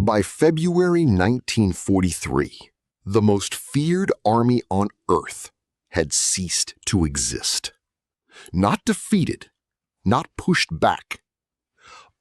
By February 1943, the most feared army on Earth had ceased to exist. Not defeated, not pushed back,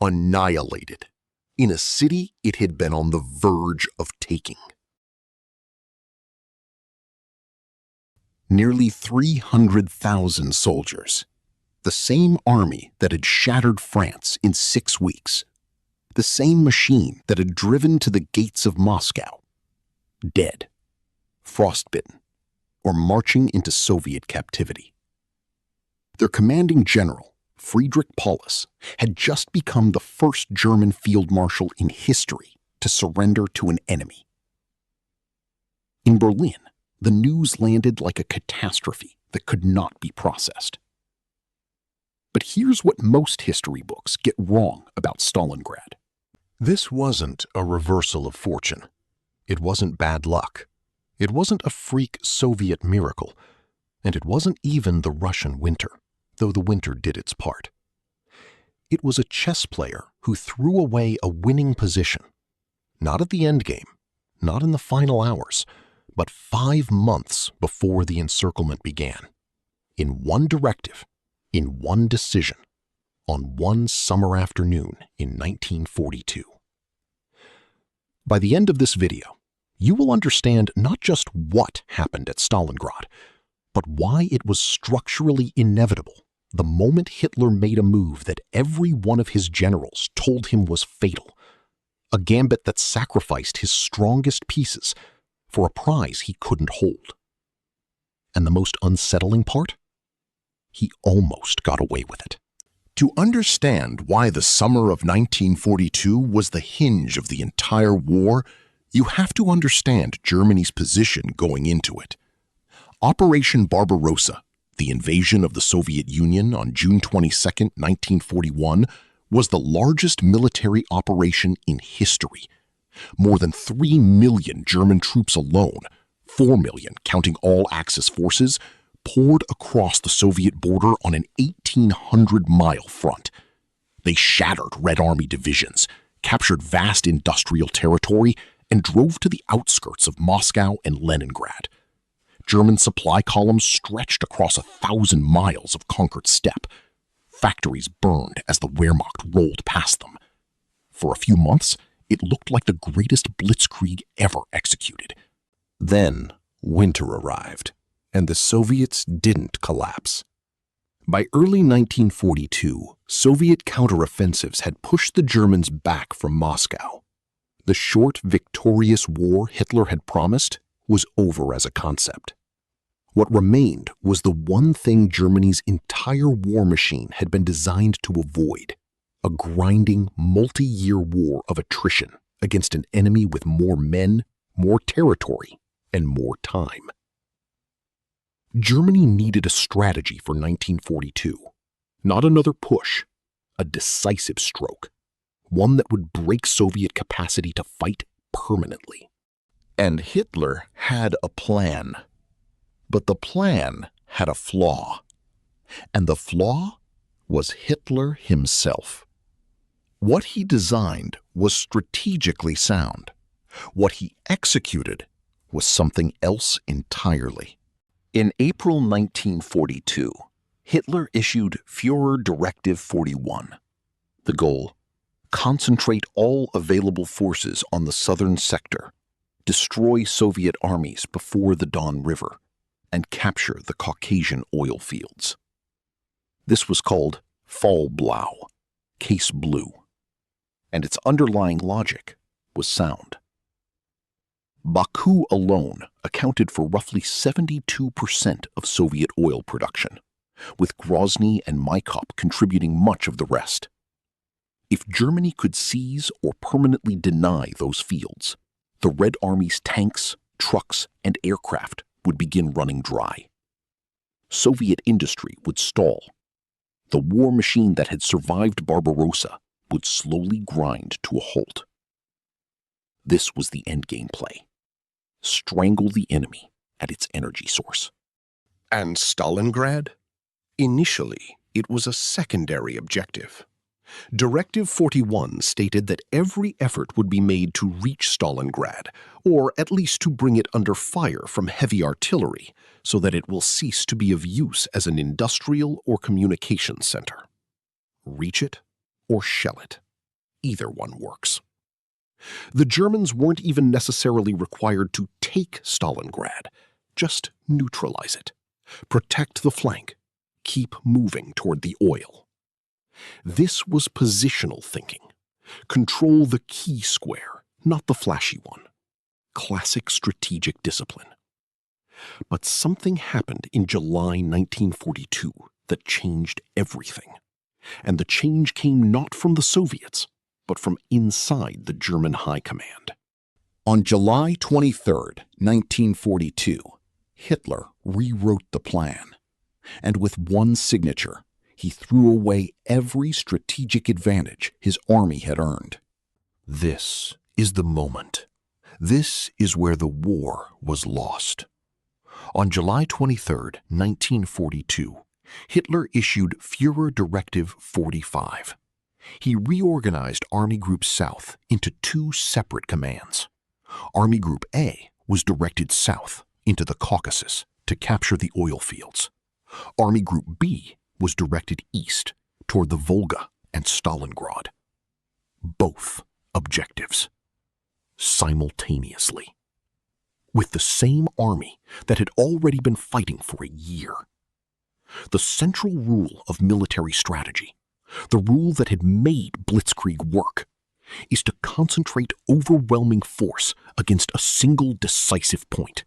annihilated in a city it had been on the verge of taking. Nearly 300,000 soldiers, the same army that had shattered France in 6 weeks, the same machine that had driven to the gates of Moscow, dead, frostbitten, or marching into Soviet captivity. Their commanding general, Friedrich Paulus, had just become the first German field marshal in history to surrender to an enemy. In Berlin, the news landed like a catastrophe that could not be processed. But here's what most history books get wrong about Stalingrad. This wasn't a reversal of fortune. It wasn't bad luck. It wasn't a freak Soviet miracle. And it wasn't even the Russian winter, though the winter did its part. It was a chess player who threw away a winning position, not at the endgame, not in the final hours, but 5 months before the encirclement began, in one directive, in one decision, on one summer afternoon in 1942. By the end of this video, you will understand not just what happened at Stalingrad, but why it was structurally inevitable the moment Hitler made a move that every one of his generals told him was fatal, a gambit that sacrificed his strongest pieces for a prize he couldn't hold. And the most unsettling part? He almost got away with it. To understand why the summer of 1942 was the hinge of the entire war, you have to understand Germany's position going into it. Operation Barbarossa, the invasion of the Soviet Union on June 22, 1941, was the largest military operation in history. More than 3 million German troops alone, 4 million counting all Axis forces, poured across the Soviet border on an 1,800-mile front. They shattered Red Army divisions, captured vast industrial territory, and drove to the outskirts of Moscow and Leningrad. German supply columns stretched across 1,000 miles of conquered steppe. Factories burned as the Wehrmacht rolled past them. For a few months, it looked like the greatest blitzkrieg ever executed. Then winter arrived, and the Soviets didn't collapse. By early 1942, Soviet counteroffensives had pushed the Germans back from Moscow. The short, victorious war Hitler had promised was over as a concept. What remained was the one thing Germany's entire war machine had been designed to avoid: a grinding, multi-year war of attrition against an enemy with more men, more territory, and more time. Germany needed a strategy for 1942, not another push, a decisive stroke, one that would break Soviet capacity to fight permanently. And Hitler had a plan. But the plan had a flaw. And the flaw was Hitler himself. What he designed was strategically sound. What he executed was something else entirely. In April 1942, Hitler issued Führer Directive No. The goal: concentrate all available forces on the southern sector, destroy Soviet armies before the Don River, and capture the Caucasian oil fields. This was called Fall Blau, Case Blue, and its underlying logic was sound. Baku alone accounted for roughly 72% of Soviet oil production, with Grozny and Maikop contributing much of the rest. If Germany could seize or permanently deny those fields, the Red Army's tanks, trucks, and aircraft would begin running dry. Soviet industry would stall. The war machine that had survived Barbarossa would slowly grind to a halt. This was the endgame play: strangle the enemy at its energy source. And Stalingrad? Initially, it was a secondary objective. Directive 41 stated that every effort would be made to reach Stalingrad, or at least to bring it under fire from heavy artillery, so that it will cease to be of use as an industrial or communications center. Reach it or shell it. Either one works. The Germans weren't even necessarily required to take Stalingrad, just neutralize it. Protect the flank. Keep moving toward the oil. This was positional thinking. Control the key square, not the flashy one. Classic strategic discipline. But something happened in July 1942 that changed everything. And the change came not from the Soviets, but from inside the German High Command. On July 23, 1942, Hitler rewrote the plan, and with one signature, he threw away every strategic advantage his army had earned. This is the moment. This is where the war was lost. On July 23, 1942, Hitler issued Führer Directive 45. He reorganized Army Group South into two separate commands. Army Group A was directed south into the Caucasus to capture the oil fields. Army Group B was directed east toward the Volga and Stalingrad. Both objectives. Simultaneously. With the same army that had already been fighting for a year. The central rule of military strategy, the rule that had made Blitzkrieg work, is to concentrate overwhelming force against a single decisive point.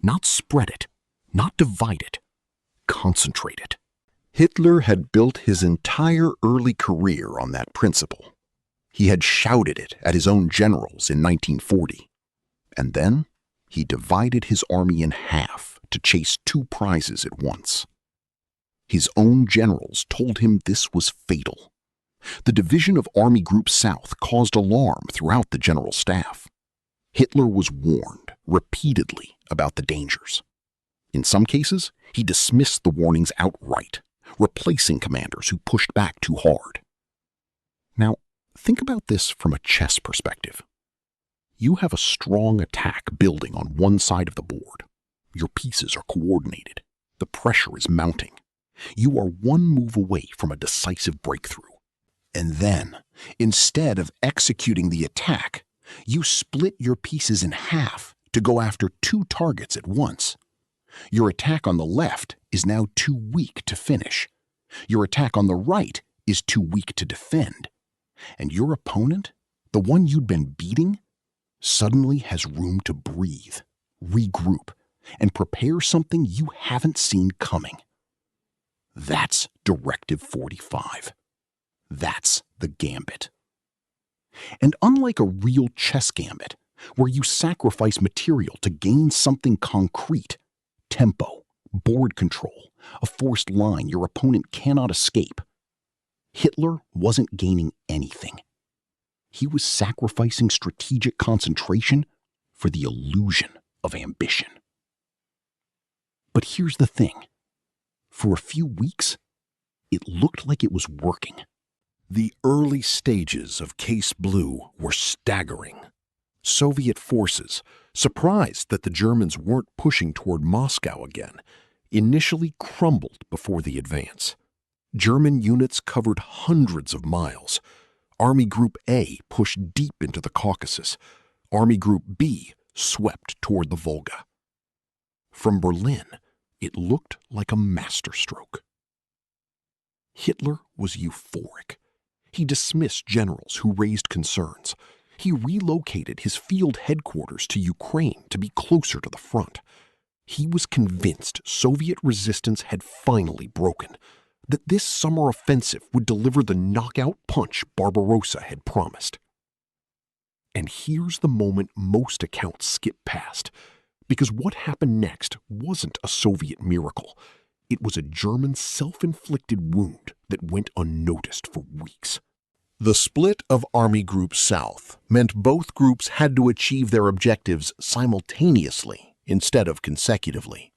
Not spread it, not divide it, concentrate it. Hitler had built his entire early career on that principle. He had shouted it at his own generals in 1940. And then he divided his army in half to chase two prizes at once. His own generals told him this was fatal. The division of Army Group South caused alarm throughout the general staff. Hitler was warned repeatedly about the dangers. In some cases, he dismissed the warnings outright, replacing commanders who pushed back too hard. Now, think about this from a chess perspective. You have a strong attack building on one side of the board. Your pieces are coordinated. The pressure is mounting. You are one move away from a decisive breakthrough. And then, instead of executing the attack, you split your pieces in half to go after two targets at once. Your attack on the left is now too weak to finish. Your attack on the right is too weak to defend. And your opponent, the one you'd been beating, suddenly has room to breathe, regroup, and prepare something you haven't seen coming. That's Directive 45. That's the gambit. And unlike a real chess gambit, where you sacrifice material to gain something concrete, tempo, board control, a forced line your opponent cannot escape, Hitler wasn't gaining anything. He was sacrificing strategic concentration for the illusion of ambition. But here's the thing. For a few weeks, it looked like it was working. The early stages of Case Blue were staggering. Soviet forces, surprised that the Germans weren't pushing toward Moscow again, initially crumbled before the advance. German units covered hundreds of miles. Army Group A pushed deep into the Caucasus. Army Group B swept toward the Volga. From Berlin, it looked like a masterstroke. Hitler was euphoric. He dismissed generals who raised concerns. He relocated his field headquarters to Ukraine to be closer to the front. He was convinced Soviet resistance had finally broken, that this summer offensive would deliver the knockout punch Barbarossa had promised. And here's the moment most accounts skip past, because what happened next wasn't a Soviet miracle. It was a German self-inflicted wound that went unnoticed for weeks. The split of Army Group South meant both groups had to achieve their objectives simultaneously instead of consecutively.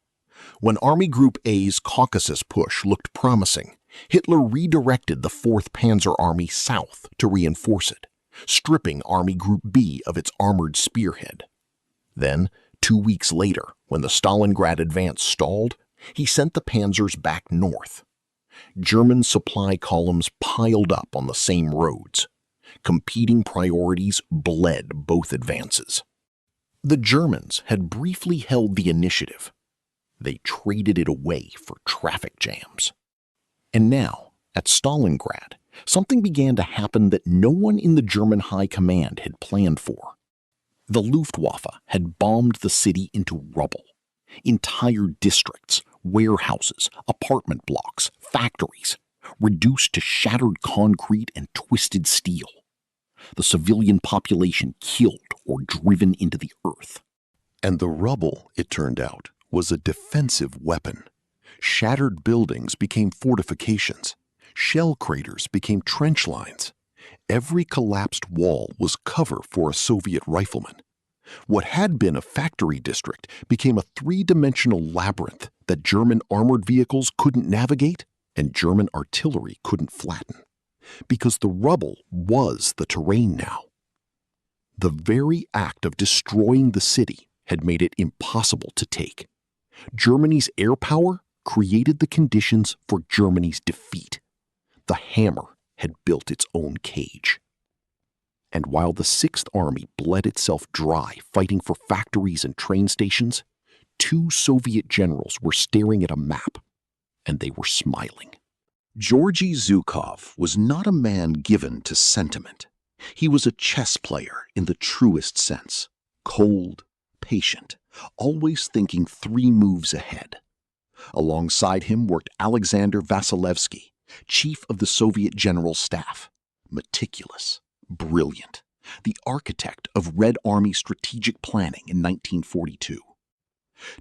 When Army Group A's Caucasus push looked promising, Hitler redirected the 4th Panzer Army south to reinforce it, stripping Army Group B of its armored spearhead. Then, 2 weeks later, when the Stalingrad advance stalled, he sent the panzers back north. German supply columns piled up on the same roads. Competing priorities bled both advances. The Germans had briefly held the initiative. They traded it away for traffic jams. And now, at Stalingrad, something began to happen that no one in the German high command had planned for. The Luftwaffe had bombed the city into rubble. Entire districts, warehouses, apartment blocks, factories, reduced to shattered concrete and twisted steel. The civilian population killed or driven into the earth. And the rubble, it turned out, was a defensive weapon. Shattered buildings became fortifications. Shell craters became trench lines. Every collapsed wall was cover for a Soviet rifleman. What had been a factory district became a 3-dimensional labyrinth that German armored vehicles couldn't navigate and German artillery couldn't flatten. Because the rubble was the terrain now. The very act of destroying the city had made it impossible to take. Germany's air power created the conditions for Germany's defeat. The hammer had built its own cage. And while the 6th Army bled itself dry fighting for factories and train stations, 2 Soviet generals were staring at a map, and they were smiling. Georgy Zhukov was not a man given to sentiment. He was a chess player in the truest sense, cold, patient, always thinking 3 moves ahead. Alongside him worked Alexander Vasilevsky, chief of the Soviet General Staff, meticulous, brilliant, the architect of Red Army strategic planning in 1942.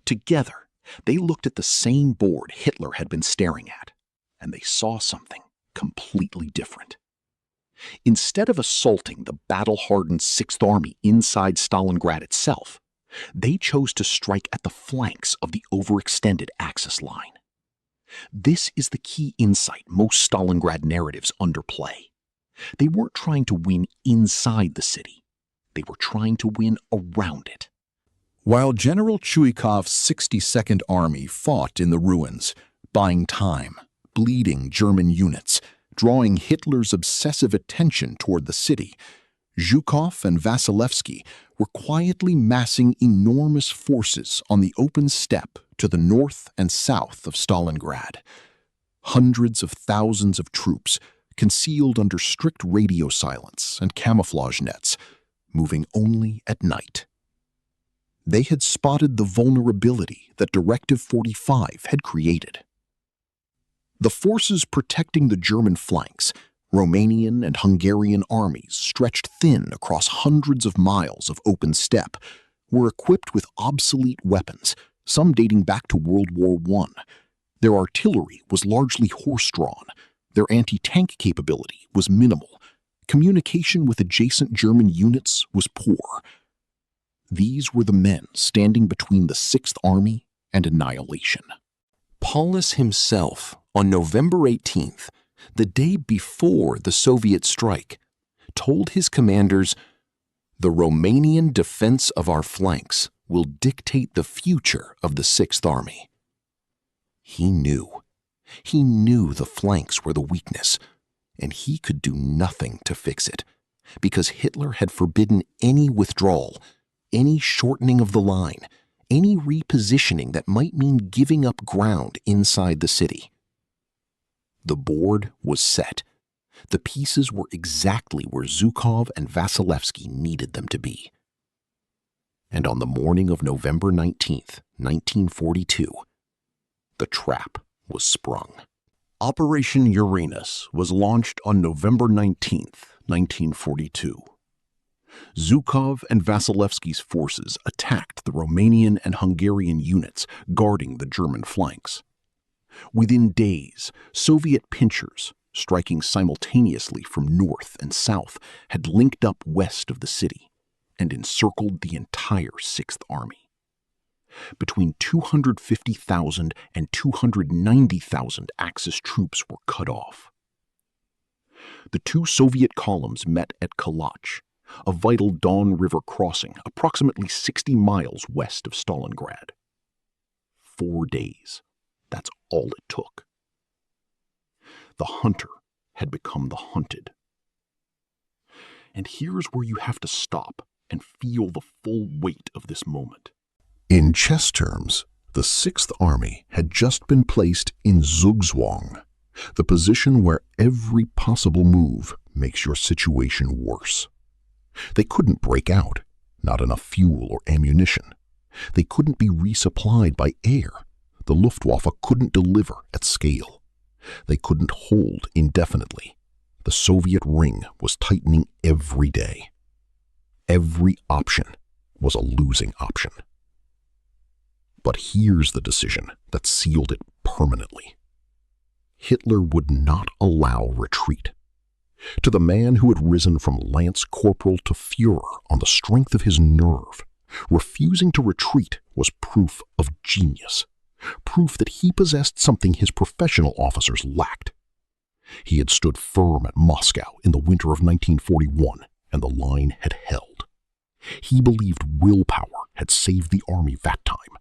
Together, they looked at the same board Hitler had been staring at, and they saw something completely different. Instead of assaulting the battle-hardened 6th Army inside Stalingrad itself, they chose to strike at the flanks of the overextended Axis line. This is the key insight most Stalingrad narratives underplay. They weren't trying to win inside the city. They were trying to win around it. While General Chuikov's 62nd Army fought in the ruins, buying time, bleeding German units, drawing Hitler's obsessive attention toward the city, Zhukov and Vasilevsky were quietly massing enormous forces on the open steppe to the north and south of Stalingrad. Hundreds of thousands of troops, concealed under strict radio silence and camouflage nets, moving only at night. They had spotted the vulnerability that Directive 45 had created. The forces protecting the German flanks, Romanian and Hungarian armies stretched thin across hundreds of miles of open steppe, were equipped with obsolete weapons, some dating back to World War I. Their artillery was largely horse-drawn. Their anti-tank capability was minimal. Communication with adjacent German units was poor. These were the men standing between the 6th Army and annihilation. Paulus himself, on November 18th, the day before the Soviet strike, told his commanders, "The Romanian defense of our flanks will dictate the future of the 6th Army." He knew the flanks were the weakness, and he could do nothing to fix it, because Hitler had forbidden any withdrawal, any shortening of the line, any repositioning that might mean giving up ground inside the city. The board was set. The pieces were exactly where Zhukov and Vasilevsky needed them to be. And on the morning of November 19th, 1942, the trap was sprung. Operation Uranus was launched on November 19th, 1942. Zhukov and Vasilevsky's forces attacked the Romanian and Hungarian units guarding the German flanks. Within days, Soviet pinchers, striking simultaneously from north and south, had linked up west of the city and encircled the entire 6th Army. Between 250,000 and 290,000 Axis troops were cut off. The two Soviet columns met at Kalach, a vital Don River crossing approximately 60 miles west of Stalingrad. 4 days. That's all it took. The hunter had become the hunted. And here's where you have to stop and feel the full weight of this moment. In chess terms, the Sixth Army had just been placed in Zugzwang, the position where every possible move makes your situation worse. They couldn't break out, not enough fuel or ammunition. They couldn't be resupplied by air. The Luftwaffe couldn't deliver at scale. They couldn't hold indefinitely. The Soviet ring was tightening every day. Every option was a losing option. But here's the decision that sealed it permanently. Hitler would not allow retreat. To the man who had risen from lance corporal to Führer on the strength of his nerve, refusing to retreat was proof of genius, proof that he possessed something his professional officers lacked. He had stood firm at Moscow in the winter of 1941, and the line had held. He believed willpower had saved the army that time.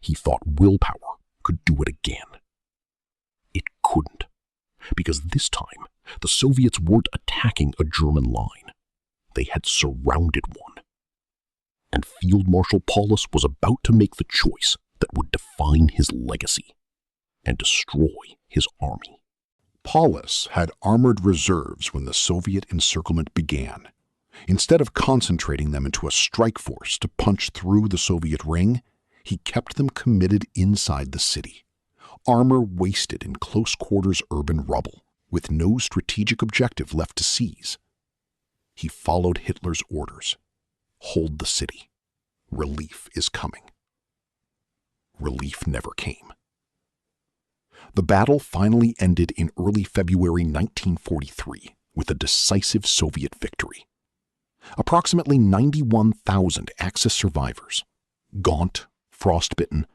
He thought willpower could do it again. It couldn't, because this time the Soviets weren't attacking a German line. They had surrounded one. And Field Marshal Paulus was about to make the choice that would define his legacy and destroy his army. Paulus had armored reserves when the Soviet encirclement began. Instead of concentrating them into a strike force to punch through the Soviet ring, he kept them committed inside the city. Armor wasted in close-quarters urban rubble, with no strategic objective left to seize. He followed Hitler's orders. Hold the city. Relief is coming. Relief never came. The battle finally ended in early February 1943 with a decisive Soviet victory. Approximately 91,000 Axis survivors, gaunt, frostbitten,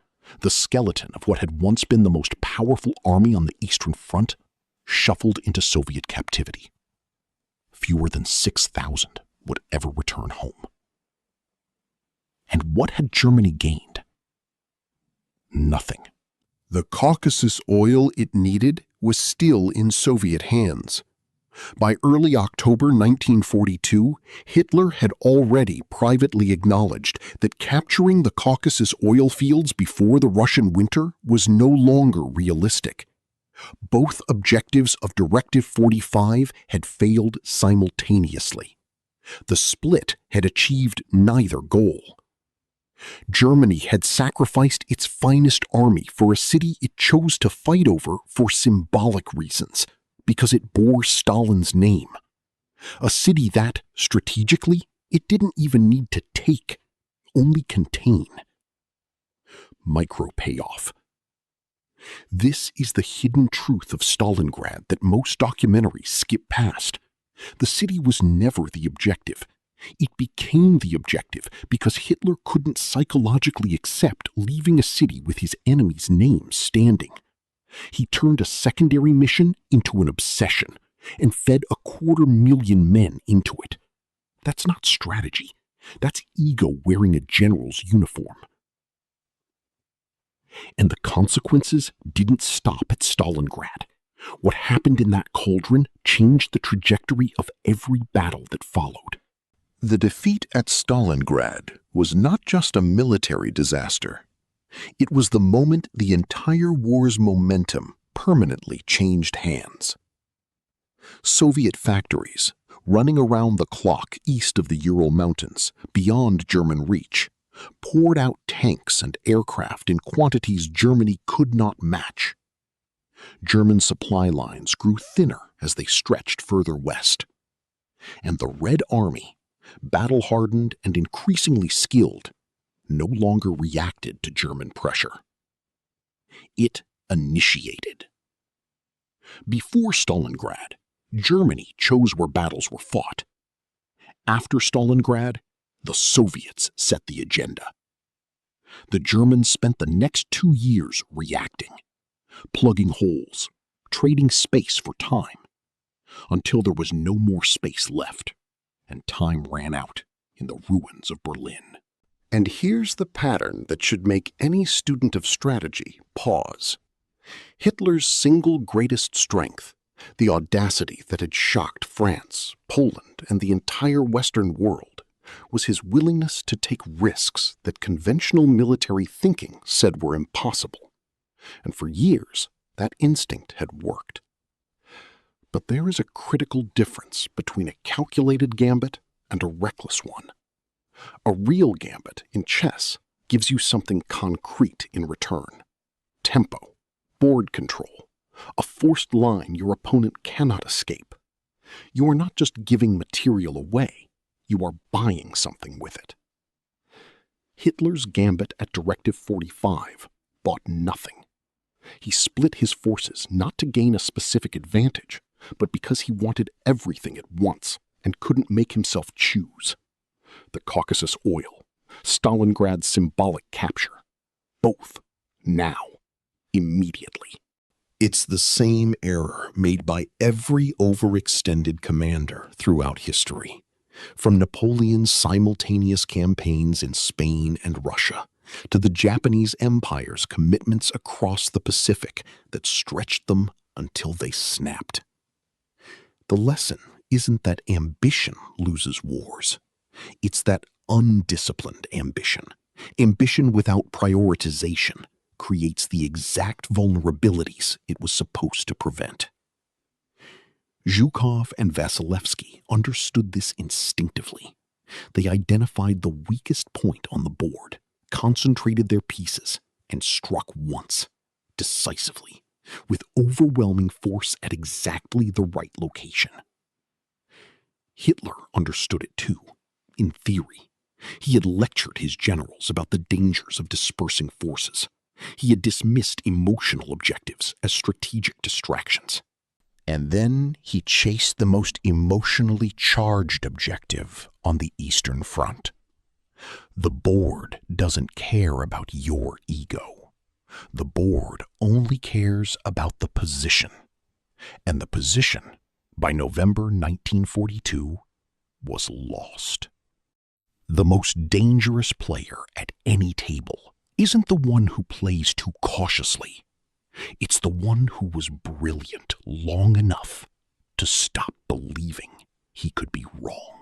the skeleton of what had once been the most powerful army on the Eastern Front, shuffled into Soviet captivity. Fewer than 6,000 would ever return home. And what had Germany gained? Nothing. The Caucasus oil it needed was still in Soviet hands. By early October 1942, Hitler had already privately acknowledged that capturing the Caucasus oil fields before the Russian winter was no longer realistic. Both objectives of Directive 45 had failed simultaneously. The split had achieved neither goal. Germany had sacrificed its finest army for a city it chose to fight over for symbolic reasons, because it bore Stalin's name. A city that, strategically, it didn't even need to take, only contain. Micro payoff. This is the hidden truth of Stalingrad that most documentaries skip past. The city was never the objective. It became the objective because Hitler couldn't psychologically accept leaving a city with his enemy's name standing. He turned a secondary mission into an obsession and fed 250,000 men into it. That's not strategy. That's ego wearing a general's uniform. And the consequences didn't stop at Stalingrad. What happened in that cauldron changed the trajectory of every battle that followed. The defeat at Stalingrad was not just a military disaster. It was the moment the entire war's momentum permanently changed hands. Soviet factories, running around the clock east of the Ural Mountains, beyond German reach, poured out tanks and aircraft in quantities Germany could not match. German supply lines grew thinner as they stretched further west. And the Red Army, battle-hardened and increasingly skilled, no longer reacted to German pressure. It initiated. Before Stalingrad, Germany chose where battles were fought. After Stalingrad, the Soviets set the agenda. The Germans spent the next 2 years reacting, plugging holes, trading space for time, until there was no more space left, and time ran out in the ruins of Berlin. And here's the pattern that should make any student of strategy pause. Hitler's single greatest strength, the audacity that had shocked France, Poland, and the entire Western world, was his willingness to take risks that conventional military thinking said were impossible. And for years, that instinct had worked. But there is a critical difference between a calculated gambit and a reckless one. A real gambit in chess gives you something concrete in return: tempo, board control, a forced line your opponent cannot escape. You are not just giving material away, you are buying something with it. Hitler's gambit at Directive 45 bought nothing. He split his forces not to gain a specific advantage, but because he wanted everything at once and couldn't make himself choose. The Caucasus oil, Stalingrad's symbolic capture, both, now, immediately. It's the same error made by every overextended commander throughout history, from Napoleon's simultaneous campaigns in Spain and Russia to the Japanese Empire's commitments across the Pacific that stretched them until they snapped. The lesson isn't that ambition loses wars. It's that undisciplined ambition, ambition without prioritization, creates the exact vulnerabilities it was supposed to prevent. Zhukov and Vasilevsky understood this instinctively. They identified the weakest point on the board, concentrated their pieces, and struck once, decisively, with overwhelming force at exactly the right location. Hitler understood it too, in theory. He had lectured his generals about the dangers of dispersing forces. He had dismissed emotional objectives as strategic distractions. And then he chased the most emotionally charged objective on the Eastern Front. The board doesn't care about your ego. The board only cares about the position. And the position, by November 1942, was lost. The most dangerous player at any table isn't the one who plays too cautiously. It's the one who was brilliant long enough to stop believing he could be wrong.